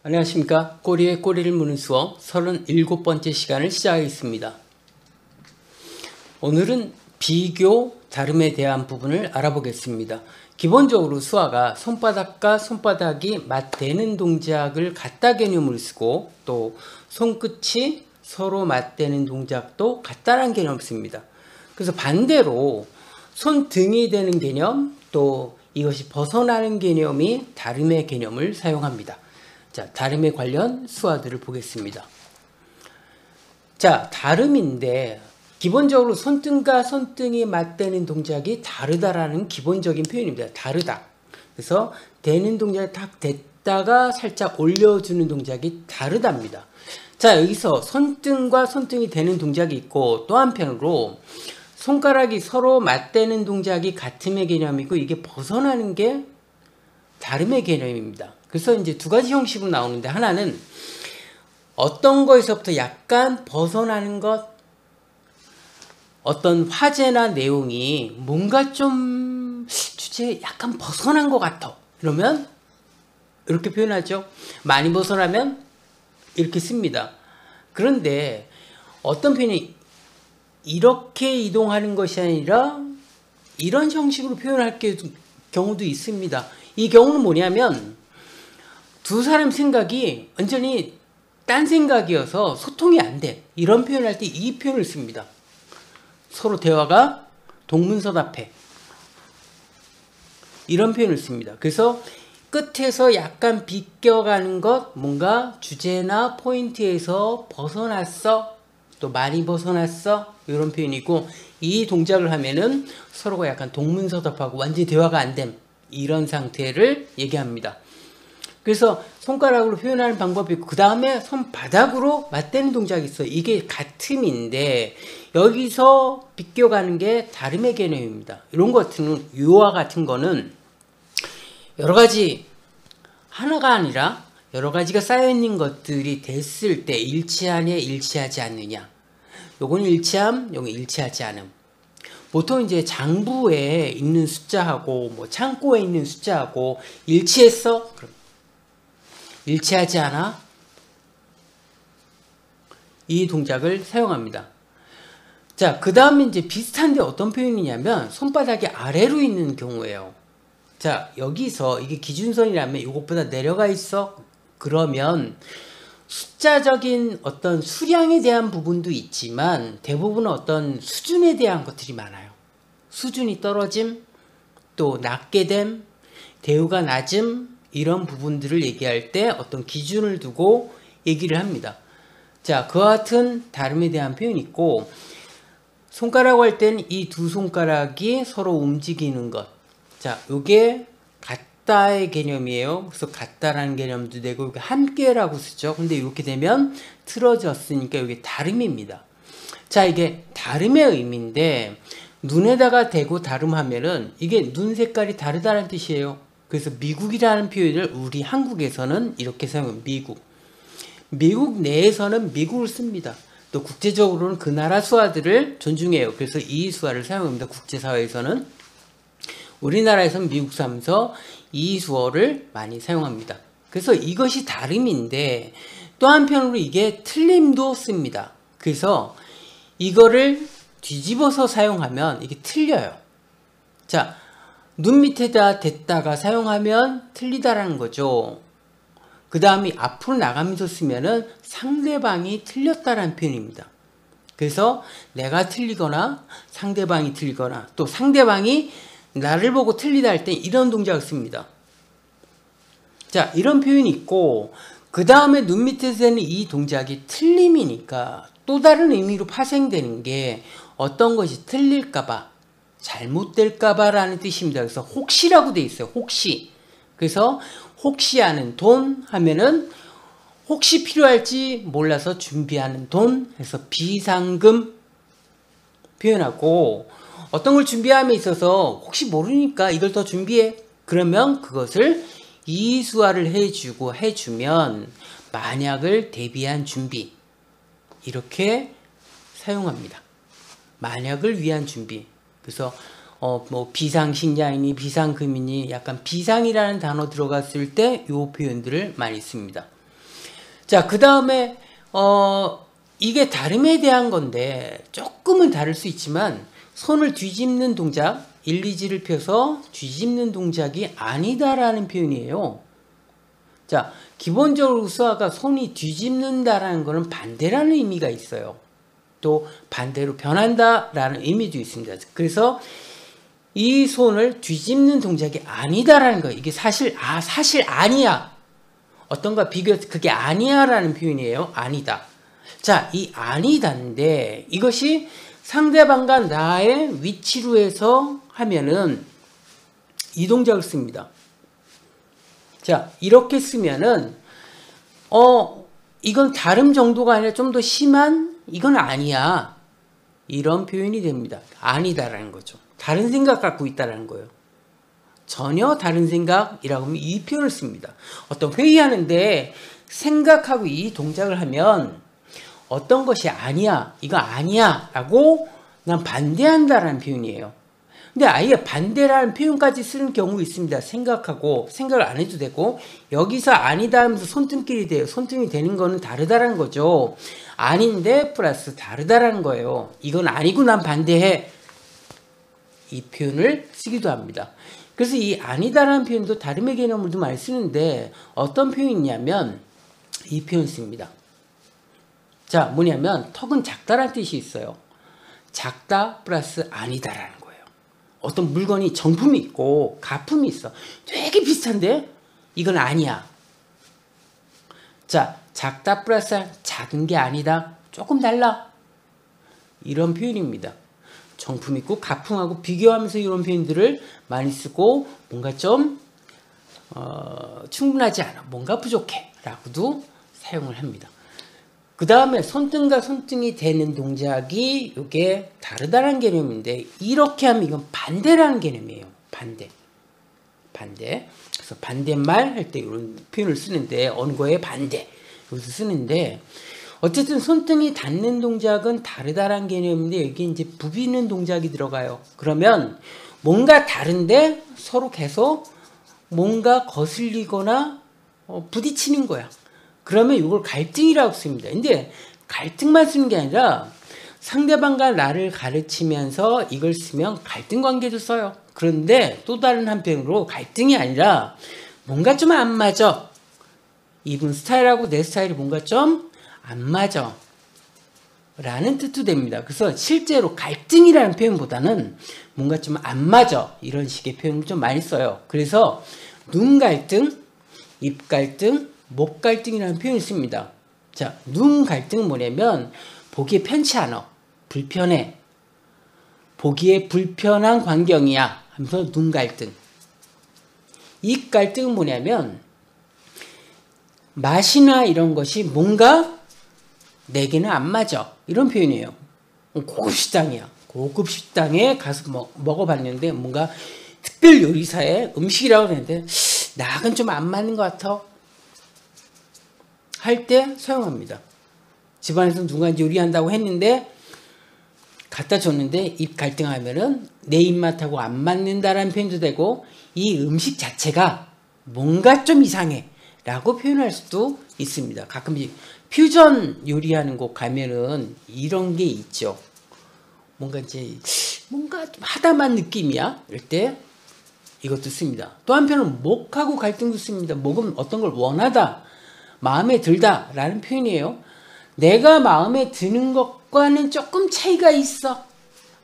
안녕하십니까. 꼬리에 꼬리를 무는 수업 37번째 시간을 시작하겠습니다. 오늘은 비교, 다름에 대한 부분을 알아보겠습니다. 기본적으로 수화가 손바닥과 손바닥이 맞대는 동작을 같다 개념을 쓰고 또 손끝이 서로 맞대는 동작도 같다라는 개념을 씁니다. 그래서 반대로 손등이 되는 개념 또 이것이 벗어나는 개념이 다름의 개념을 사용합니다. 자, 다름에 관련 수화들을 보겠습니다. 자, 다름인데 기본적으로 손등과 손등이 맞대는 동작이 다르다라는 기본적인 표현입니다. 다르다. 그래서 대는 동작이 탁 됐다가 살짝 올려주는 동작이 다르답니다. 자, 여기서 손등과 손등이 대는 동작이 있고 또 한편으로 손가락이 서로 맞대는 동작이 같음의 개념이고 이게 벗어나는 게 다름의 개념입니다. 그래서 이제 두 가지 형식으로 나오는데 하나는 어떤 거에서부터 약간 벗어나는 것, 어떤 화제나 내용이 뭔가 좀 주제에 약간 벗어난 것 같아. 그러면 이렇게 표현하죠. 많이 벗어나면 이렇게 씁니다. 그런데 어떤 표현이 이렇게 이동하는 것이 아니라 이런 형식으로 표현할 경우도 있습니다. 이 경우는 뭐냐면 두 사람 생각이 완전히 딴 생각이어서 소통이 안 돼. 이런 표현할 때 이 표현을 씁니다. 서로 대화가 동문서답해. 이런 표현을 씁니다. 그래서 끝에서 약간 비껴가는 것, 뭔가 주제나 포인트에서 벗어났어. 또 많이 벗어났어. 이런 표현이고 이 동작을 하면은 서로가 약간 동문서답하고 완전히 대화가 안 됨. 이런 상태를 얘기합니다. 그래서 손가락으로 표현하는 방법이 있고 그 다음에 손바닥으로 맞대는 동작이 있어요. 이게 같음인데 여기서 비껴가는 게 다름의 개념입니다. 이런 것 같은 유화 같은 거는 여러 가지 하나가 아니라 여러 가지가 쌓여있는 것들이 됐을 때 일치하냐 일치하지 않느냐. 요건 일치함, 요건 일치하지 않음. 보통 이제 장부에 있는 숫자하고 뭐 창고에 있는 숫자하고 일치했어? 그럼 일치하지 않아? 이 동작을 사용합니다. 자, 그 다음에 이제 비슷한데 어떤 표현이냐면 손바닥이 아래로 있는 경우예요. 자, 여기서 이게 기준선이라면 이것보다 내려가 있어? 그러면 숫자적인 어떤 수량에 대한 부분도 있지만 대부분은 어떤 수준에 대한 것들이 많아요. 수준이 떨어짐, 또 낮게 됨, 대우가 낮음, 이런 부분들을 얘기할 때 어떤 기준을 두고 얘기를 합니다. 자, 그와 같은 다름에 대한 표현이 있고 손가락을 할 때는 이 두 손가락이 서로 움직이는 것. 자, 요게 같다의 개념이에요. 그래서 같다라는 개념도 되고 이게 함께라고 쓰죠. 근데 이렇게 되면 틀어졌으니까 이게 다름입니다. 자, 이게 다름의 의미인데 눈에다가 대고 다름하면은 이게 눈 색깔이 다르다는 뜻이에요. 그래서 미국이라는 표현을 우리 한국에서는 이렇게 사용합니다. 미국 내에서는 미국을 씁니다. 또 국제적으로는 그 나라 수화들을 존중해요. 그래서 이 수화를 사용합니다. 국제사회에서는. 우리나라에서는 미국 사면서 이 수어를 많이 사용합니다. 그래서 이것이 다름인데 또 한편으로 이게 틀림도 씁니다. 그래서 이거를 뒤집어서 사용하면 이게 틀려요. 자, 눈 밑에다 댔다가 사용하면 틀리다라는 거죠. 그 다음에 앞으로 나가면서 쓰면은 상대방이 틀렸다라는 표현입니다. 그래서 내가 틀리거나 상대방이 틀리거나 또 상대방이 나를 보고 틀리다 할 때 이런 동작을 씁니다. 자, 이런 표현이 있고 그 다음에 눈 밑에서 되는 이 동작이 틀림이니까 또 다른 의미로 파생되는 게 어떤 것이 틀릴까봐 잘못될까봐 라는 뜻입니다. 그래서 혹시라고 돼 있어요. 혹시. 그래서 혹시 하는 돈 하면은 혹시 필요할지 몰라서 준비하는 돈 해서 비상금 표현하고 어떤 걸 준비함에 있어서 혹시 모르니까 이걸 더 준비해. 그러면 그것을 이수화를 해주면 만약을 대비한 준비. 이렇게 사용합니다. 만약을 위한 준비. 그래서 뭐 비상식량이니 비상금이니 약간 비상이라는 단어 들어갔을 때 이 표현들을 많이 씁니다. 자, 그 다음에 이게 다름에 대한 건데 조금은 다를 수 있지만 손을 뒤집는 동작, 1, 2지를 펴서 뒤집는 동작이 아니다라는 표현이에요. 자, 기본적으로 수아가 손이 뒤집는다라는 것은 반대라는 의미가 있어요. 또 반대로 변한다라는 의미도 있습니다. 그래서 이 손을 뒤집는 동작이 아니다라는 거예요. 이게 사실 아니야. 어떤가 비교해서 그게 아니야라는 표현이에요. 아니다. 자, 이 아니다인데 이것이 상대방과 나의 위치로 해서 하면은 이 동작을 씁니다. 자, 이렇게 쓰면은 이건 다름 정도가 아니라 좀 더 심한 이건 아니야. 이런 표현이 됩니다. 아니다라는 거죠. 다른 생각 갖고 있다라는 거예요. 전혀 다른 생각이라고 하면 이 표현을 씁니다. 어떤 회의하는데 생각하고 이 동작을 하면 어떤 것이 아니야, 이거 아니야 라고 난 반대한다라는 표현이에요. 근데 아예 반대라는 표현까지 쓰는 경우 있습니다. 생각하고 생각을 안 해도 되고 여기서 아니다 하면서 손등끼리 돼요. 손등이 되는 거는 다르다라는 거죠. 아닌데 플러스 다르다라는 거예요. 이건 아니고 난 반대해. 이 표현을 쓰기도 합니다. 그래서 이 아니다라는 표현도 다름의 개념으로도 많이 쓰는데 어떤 표현이냐면 이 표현 씁니다. 자, 뭐냐면 턱은 작다라는 뜻이 있어요. 작다 플러스 아니다라는 거예요. 어떤 물건이 정품이 있고 가품이 있어. 되게 비슷한데 이건 아니야. 자, 작다 플러스 작은 게 아니다. 조금 달라. 이런 표현입니다. 정품 있고 가품하고 비교하면서 이런 표현들을 많이 쓰고 뭔가 좀 충분하지 않아. 뭔가 부족해. 라고도 사용을 합니다. 그 다음에 손등과 손등이 되는 동작이 이게 다르다는 개념인데 이렇게 하면 이건 반대라는 개념이에요. 반대. 그래서 반대말 할 때 이런 표현을 쓰는데 어느 거에 반대. 여기서 쓰는데 어쨌든 손등이 닿는 동작은 다르다라는 개념인데 여기 이제 부비는 동작이 들어가요. 그러면 뭔가 다른데 서로 계속 뭔가 거슬리거나 부딪히는 거야. 그러면 이걸 갈등이라고 씁니다. 근데 갈등만 쓰는 게 아니라 상대방과 나를 가르치면서 이걸 쓰면 갈등 관계도 써요. 그런데 또 다른 한편으로 갈등이 아니라 뭔가 좀 안 맞아. 이분 스타일하고 내 스타일이 뭔가 좀 안 맞아. 라는 뜻도 됩니다. 그래서 실제로 갈등이라는 표현보다는 뭔가 좀 안 맞아. 이런 식의 표현을 좀 많이 써요. 그래서 눈 갈등, 입 갈등, 목 갈등이라는 표현을 씁니다. 자, 눈 갈등은 뭐냐면 보기에 편치 않아. 불편해. 보기에 불편한 광경이야. 하면서 눈 갈등. 입 갈등은 뭐냐면 맛이나 이런 것이 뭔가 내게는 안 맞아. 이런 표현이에요. 고급 식당이야. 고급 식당에 가서 먹어봤는데 뭔가 특별 요리사의 음식이라고 그랬는데 나하고는 좀 안 맞는 것 같아. 할 때 사용합니다. 집안에서 누가 요리한다고 했는데 갖다 줬는데 입 갈등하면은 내 입맛하고 안 맞는다라는 표현도 되고 이 음식 자체가 뭔가 좀 이상해 라고 표현할 수도 있습니다. 가끔씩 퓨전 요리하는 곳 가면은 이런 게 있죠. 뭔가 좀 하다만 느낌이야. 이럴 때 이것도 씁니다. 또 한편은 목하고 갈등도 씁니다. 목은 어떤 걸 원하다, 마음에 들다 라는 표현이에요. 내가 마음에 드는 것과는 조금 차이가 있어.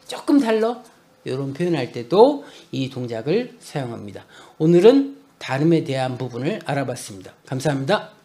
조금 달라. 이런 표현할 때도 이 동작을 사용합니다. 오늘은 다름에 대한 부분을 알아봤습니다. 감사합니다.